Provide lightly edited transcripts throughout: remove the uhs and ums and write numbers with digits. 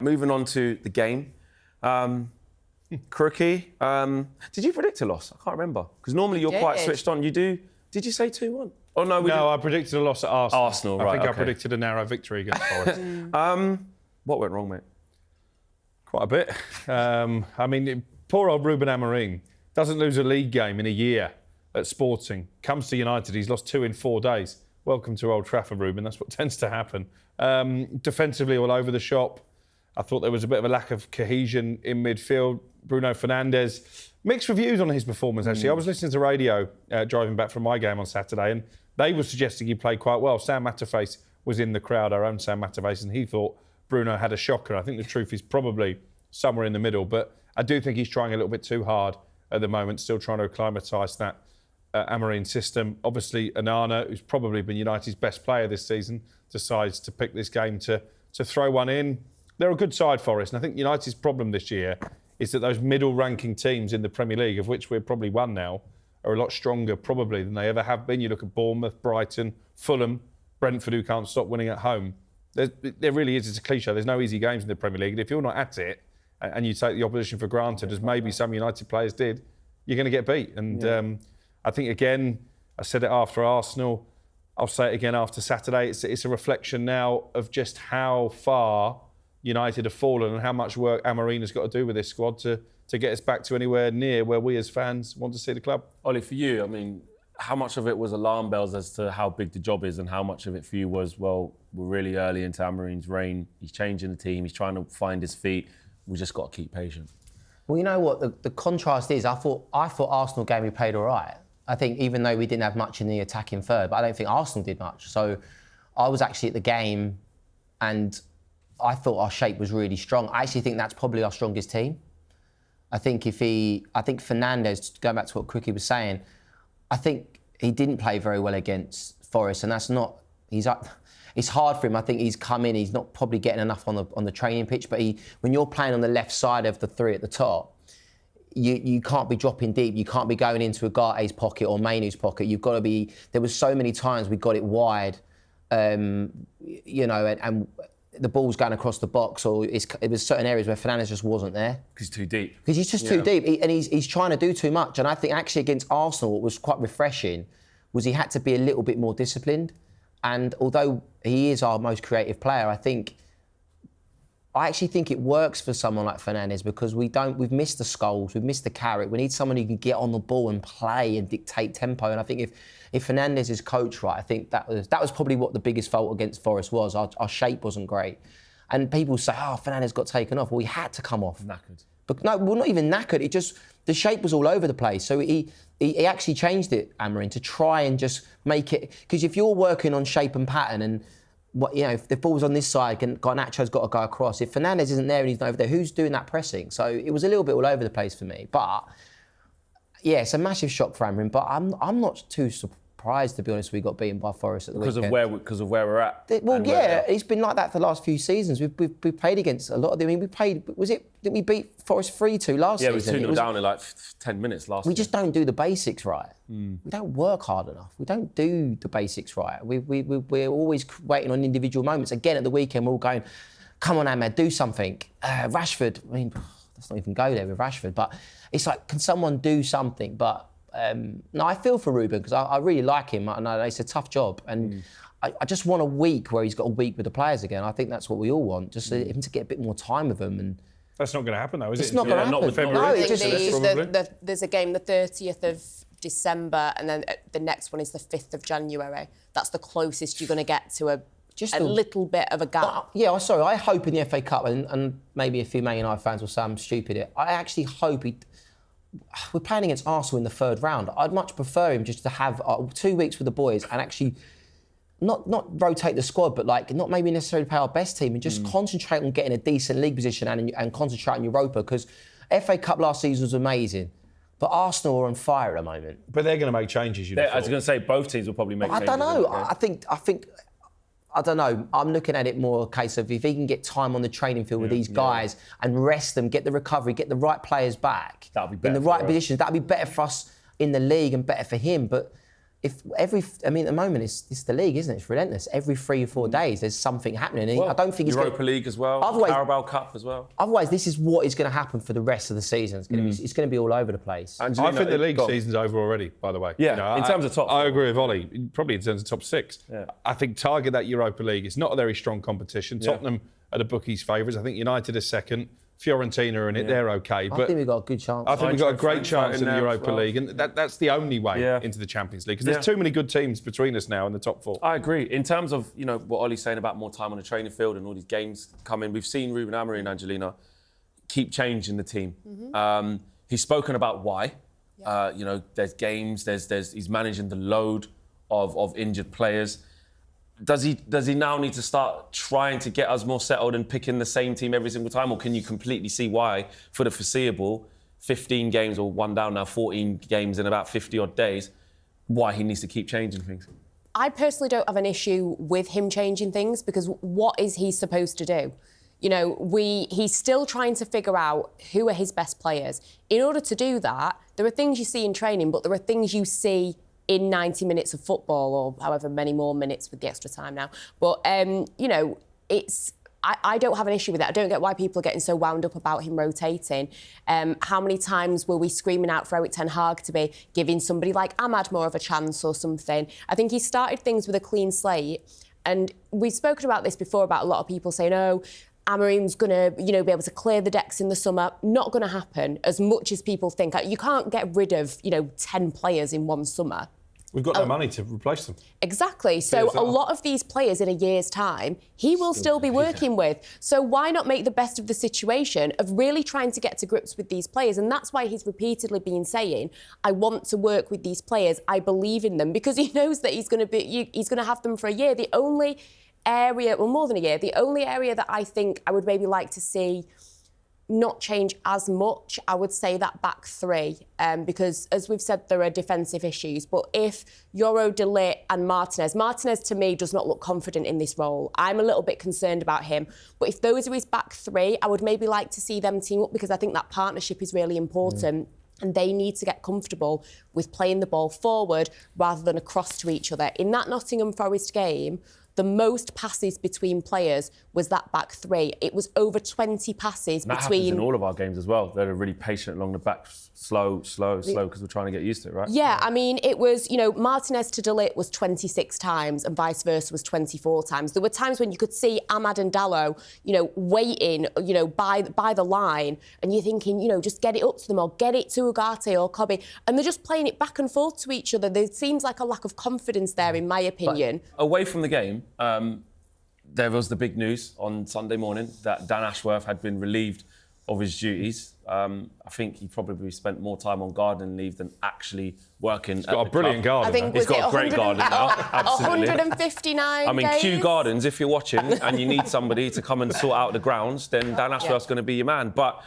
Moving on to the game. Crookie, did you predict a loss? I can't remember. Because normally you're quite switched on. You do. Did you say 2-1? Oh, no, I predicted a loss at Arsenal. Arsenal, right, I think okay. I predicted a narrow victory against Forest. What went wrong, mate? Quite a bit. I mean, poor old Ruben Amorim doesn't lose a league game in a year at Sporting. Comes to United, he's lost 2 in 4 days. Welcome to Old Trafford, Ruben. That's what tends to happen. Defensively, all over the shop. I thought there was a bit of a lack of cohesion in midfield. Bruno Fernandes, mixed reviews on his performance, actually. I was listening to radio driving back from my game on Saturday, and they were suggesting he played quite well. Sam Matterface was in the crowd, our own Sam Matterface, and he thought Bruno had a shocker. I think the truth is probably somewhere in the middle, but I do think he's trying a little bit too hard at the moment, still trying to acclimatise that Amorim system. Obviously, Onana, who's probably been United's best player this season, decides to pick this game to throw one in. They're a good side, Forest, and I think United's problem this year is that those middle-ranking teams in the Premier League, of which we're probably one now, are a lot stronger probably than they ever have been. You look at Bournemouth, Brighton, Fulham, Brentford, who can't stop winning at home. There really is, it's a cliche, there's no easy games in the Premier League, and if you're not at it and you take the opposition for granted, as maybe some United players did, you're going to get beat. And I think, again, I said it after Arsenal, I'll say it again after Saturday, it's a reflection now of just how far United have fallen and how much work Amorim has got to do with this squad to get us back to anywhere near where we as fans want to see the club. Ollie, for you, I mean, how much of it was alarm bells as to how big the job is, and how much of it for you was, well, we're really early into Amorim's reign, he's changing the team, he's trying to find his feet, we just got to keep patient? Well, you know what, the contrast is, I thought Arsenal game we played all right. I think even though we didn't have much in the attacking third, but I don't think Arsenal did much. So I was actually at the game and I thought our shape was really strong. I actually think that's probably our strongest team. I think Fernandes, going back to what Crookie was saying, I think he didn't play very well against Forest, and that's not. It's hard for him. I think he's come in. He's not probably getting enough on the training pitch. But when you're playing on the left side of the three at the top, you can't be dropping deep. You can't be going into Ugate's pocket or Mainu's pocket. You've got to be. There was so many times we got it wide, and the ball's going across the box, or it was certain areas where Fernandes just wasn't there. Because he's too deep. Because he's just too deep, and he's trying to do too much. And I think actually against Arsenal, what was quite refreshing was he had to be a little bit more disciplined. And although he is our most creative player, I actually think it works for someone like Fernandes because we've missed the Scholes, we've missed the Carrick. We need someone who can get on the ball and play and dictate tempo. And I think if Fernandes is coached right, I think that was probably what the biggest fault against Forest was. Our shape wasn't great. And people say, Fernandes got taken off. Well, he had to come off. Knackered. But no, well, not even knackered. It just, the shape was all over the place. So he actually changed it, Amorim, to try and just make it, because if you're working on shape and pattern and if the ball's on this side, Garnacho's got to go across. If Fernandes isn't there and he's not over there, who's doing that pressing? So it was a little bit all over the place for me. But yeah, it's a massive shock for Amorim. But I'm not too surprised, to be honest. We got beaten by Forest at the weekend because of where we're at. It's been like that for the last few seasons. We've played against a lot of them. I mean, didn't we beat Forest 3-2 last season? Yeah, we 2-0 down in like 10 minutes last. We just don't do the basics right. We don't work hard enough. We don't do the basics right. We're always waiting on individual moments. Again, at the weekend, we're all going, come on, Ahmed, do something. Rashford, I mean, let's not even go there with Rashford, but it's like, can someone do something? But no, I feel for Ruben because I really like him. I know it's a tough job, and I just want a week where he's got a week with the players again. I think that's what we all want, just him to get a bit more time with them. And that's not going to happen, though, is it? It's not going to happen. Not with February. There's a game the 30th of December, and then the next one is the 5th of January. That's the closest you're going to get to a little bit of a gap. I hope in the FA Cup, and maybe a few Man United fans will say I'm stupid. I actually hope we're playing against Arsenal in the third round. I'd much prefer him just to have 2 weeks with the boys and actually not rotate the squad, but not maybe necessarily play our best team and just concentrate on getting a decent league position and concentrate on Europa, because FA Cup last season was amazing. But Arsenal are on fire at the moment. But they're going to make changes, I was going to say both teams will probably make changes. I don't know. I don't know. I'm looking at it more a case of if he can get time on the training field with these guys and rest them, get the recovery, get the right players back that'll be better in the right positions. That'll be better for us in the league and better for him. But at the moment it's the league, isn't it? It's relentless. Every 3 or 4 days, there's something happening. I don't think it's Europa League as well. Carabao Cup as well. Otherwise, this is what is going to happen for the rest of the season. It's going to be all over the place. Angelina, I think the league season's over already. By the way, yeah. In terms of top, I agree with Ollie. Probably in terms of top 6. Yeah. I think target that Europa League. It's not a very strong competition. Tottenham are the bookies' favourites. I think United are second. Fiorentina are in it. They're okay. But I think we've got a good chance. I think we've got a great chance in the Europa League, and that's the only way into the Champions League, because there's too many good teams between us now in the top 4. I agree. In terms of what Ollie's saying about more time on the training field and all these games coming, we've seen Ruben Amorim and Angelina keep changing the team. Mm-hmm. He's spoken about why. Yeah. There's games. He's managing the load of injured players. Does he now need to start trying to get us more settled and picking the same team every single time? Or can you completely see why, for the foreseeable, 15 games, or one down now, 14 games in about 50 odd days, why he needs to keep changing things? I personally don't have an issue with him changing things, because what is he supposed to do? He's still trying to figure out who are his best players. In order to do that, there are things you see in training, but there are things you see in 90 minutes of football, or however many more minutes with the extra time now. But, I don't have an issue with that. I don't get why people are getting so wound up about him rotating. How many times were we screaming out for Erik ten Hag to be giving somebody like Ahmad more of a chance or something? I think he started things with a clean slate. And we've spoken about this before, about a lot of people saying, Amorim's going to, be able to clear the decks in the summer. Not going to happen, as much as people think. You can't get rid of, 10 players in one summer. We've got no money to replace them. Exactly. So a lot of these players in a year's time, he will still be working with. So why not make the best of the situation of really trying to get to grips with these players? And that's why he's repeatedly been saying, I want to work with these players. I believe in them, because he knows that he's going to have them for a year. The only area, well, more than a year, the only area that I think I would maybe like to see not change as much, I would say that back 3, because as we've said, there are defensive issues. But if Yoro, De Ligt and Martinez to me does not look confident in this role. I'm a little bit concerned about him. But if those are his back 3, I would maybe like to see them team up, because I think that partnership is really important. And they need to get comfortable with playing the ball forward rather than across to each other. In that Nottingham Forest game, the most passes between players was that back 3. It was over 20 passes that between... happens in all of our games as well. They're really patient along the back, slow, because we're trying to get used to it, right? Yeah, I mean, it was, Martinez to De Ligt was 26 times and vice versa was 24 times. There were times when you could see Ahmad and Dalot, waiting, by the line, and you're thinking, just get it up to them, or get it to Ugarte or Kobe, and they're just playing it back and forth to each other. There seems like a lack of confidence there, in my opinion. But away from the game, there was the big news on Sunday morning that Dan Ashworth had been relieved of his duties. I think he probably spent more time on garden leave than actually working. He's got a brilliant garden. I think he's got a great garden now. Absolutely. 159 I mean, days. Kew Gardens, if you're watching and you need somebody to come and sort out the grounds, then Dan Ashworth's going to be your man. But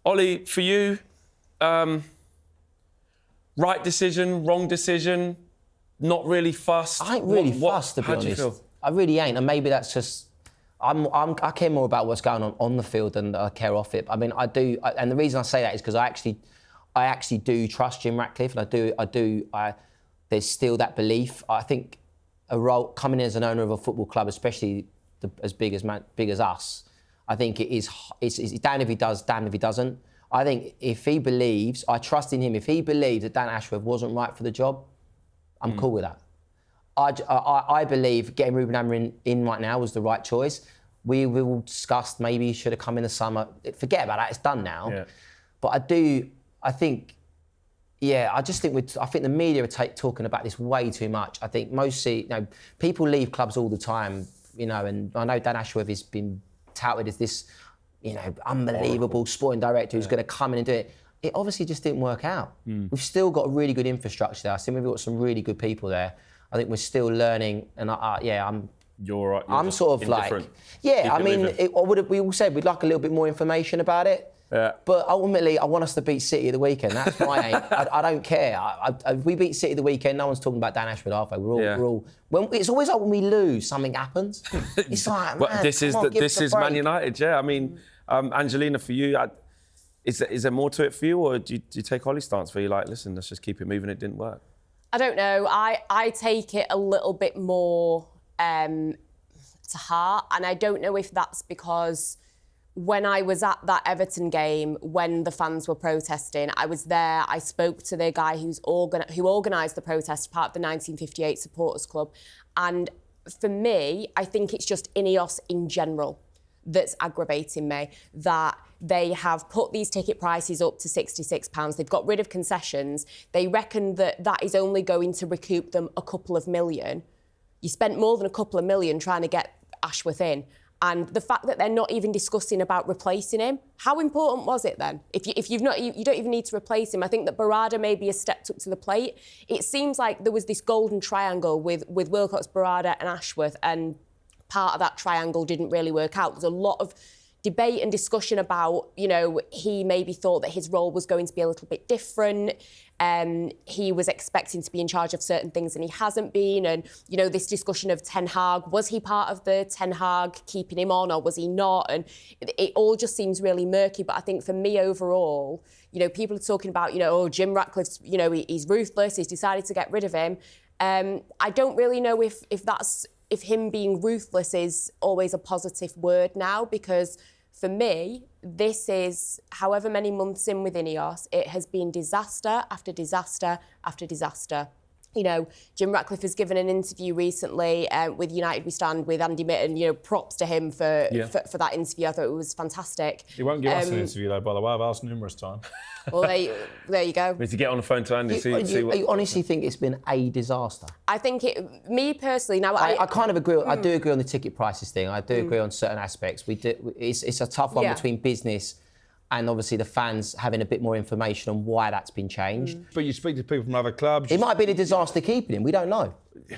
Ollie, for you, right decision, wrong decision, not really fussed? I ain't really fussed, to be honest. How do you feel? I really ain't, and maybe that's just... I care more about what's going on the field than I care off it. I mean, I do, and the reason I say that is because I actually do trust Jim Ratcliffe, and there's still that belief. I think a role coming in as an owner of a football club, especially as big as us, I think it's damned if he does, damned if he doesn't. I think if he believes, I trust in him. If he believes that Dan Ashworth wasn't right for the job, I'm cool with that. I believe getting Ruben Amorim in right now was the right choice. We will discuss maybe he should have come in the summer. Forget about that, it's done now. Yeah. But I think the media are talking about this way too much. I think mostly, people leave clubs all the time, and I know Dan Ashworth has been touted as this, unbelievable sporting director who's going to come in and do it. It obviously just didn't work out. We've still got a really good infrastructure there. I think we've got some really good people there. I think we're still learning, and You're right. I'm sort of like, we all said we'd like a little bit more information about it. Yeah. But ultimately, I want us to beat City at the weekend. That's my aim. I don't care. If we beat City at the weekend, no one's talking about Dan Ashworth, are they? We're all. It's always like when we lose, something happens. It's like, man, this is Man United. Yeah. I mean, Angelina, for you, is there more to it for you, or do you take Ollie's stance? Where you're like, listen, let's just keep it moving. It didn't work. I don't know. I take it a little bit more to heart, and I don't know if that's because when I was at that Everton game, when the fans were protesting, I was there. I spoke to the guy who organised the protest, part of the 1958 Supporters Club, and for me, I think it's just Ineos in general that's aggravating me, that they have put these ticket prices up to £66. They've got rid of concessions. They reckon that that is only going to recoup them a couple of million. You spent more than a couple of million trying to get Ashworth in. And the fact that they're not even discussing about replacing him, how important was it then? If you don't even need to replace him. I think that Barada maybe has stepped up to the plate. It seems like there was this golden triangle with Wilcox, Barada and Ashworth, and part of that triangle didn't really work out. There's a lot of debate and discussion about, he maybe thought that his role was going to be a little bit different. He was expecting to be in charge of certain things and he hasn't been. And, this discussion of Ten Hag, was he part of the Ten Hag keeping him on or was he not? And it all just seems really murky. But I think for me overall, people are talking about, Jim Ratcliffe's, he's ruthless, he's decided to get rid of him. I don't really know if him being ruthless is always a positive word now, because for me, this is however many months in with Ineos, it has been disaster after disaster after disaster. Jim Ratcliffe has given an interview recently with United We Stand with Andy Mitten. Props to him for that interview. I thought it was fantastic. He won't give us an interview, though, by the way. I've asked numerous times. Well, there you go. We need to get on the phone to Andy. You honestly think it's been a disaster? I think me personally, now I kind of agree. I do agree on the ticket prices thing. I do agree on certain aspects. It's a tough one between business and obviously the fans having a bit more information on why that's been changed. But you speak to people from other clubs. It might have been a disaster keeping him. We don't know.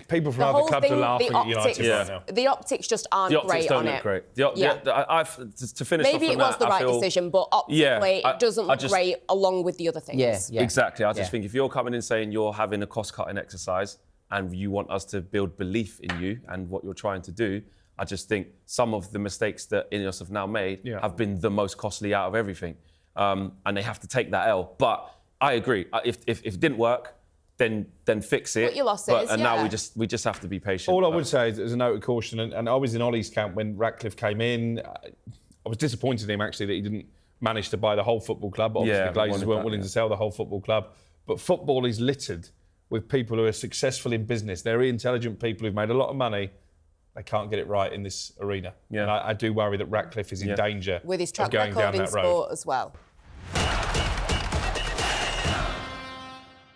People from other clubs are laughing at United right now. The optics just aren't great on it. The optics don't look great. To finish maybe off it was the right decision, but optically it doesn't look great along with the other things. Yeah. Exactly. I just think if you're coming in saying you're having a cost-cutting exercise and you want us to build belief in you and what you're trying to do, I just think some of the mistakes that Ineos have now made have been the most costly out of everything. And they have to take that L. But I agree. If it didn't work, then fix it. What your losses, and now we just have to be patient. All I would say is, as a note of caution, and I was in Olly's camp when Ratcliffe came in. I was disappointed in him actually that he didn't manage to buy the whole football club. Obviously, the Glazers weren't willing to sell the whole football club. But football is littered with people who are successful in business. They're intelligent people who've made a lot of money. They can't get it right in this arena. Yeah. And I do worry that Ratcliffe is in danger with his of track going record down in that road. sport as well.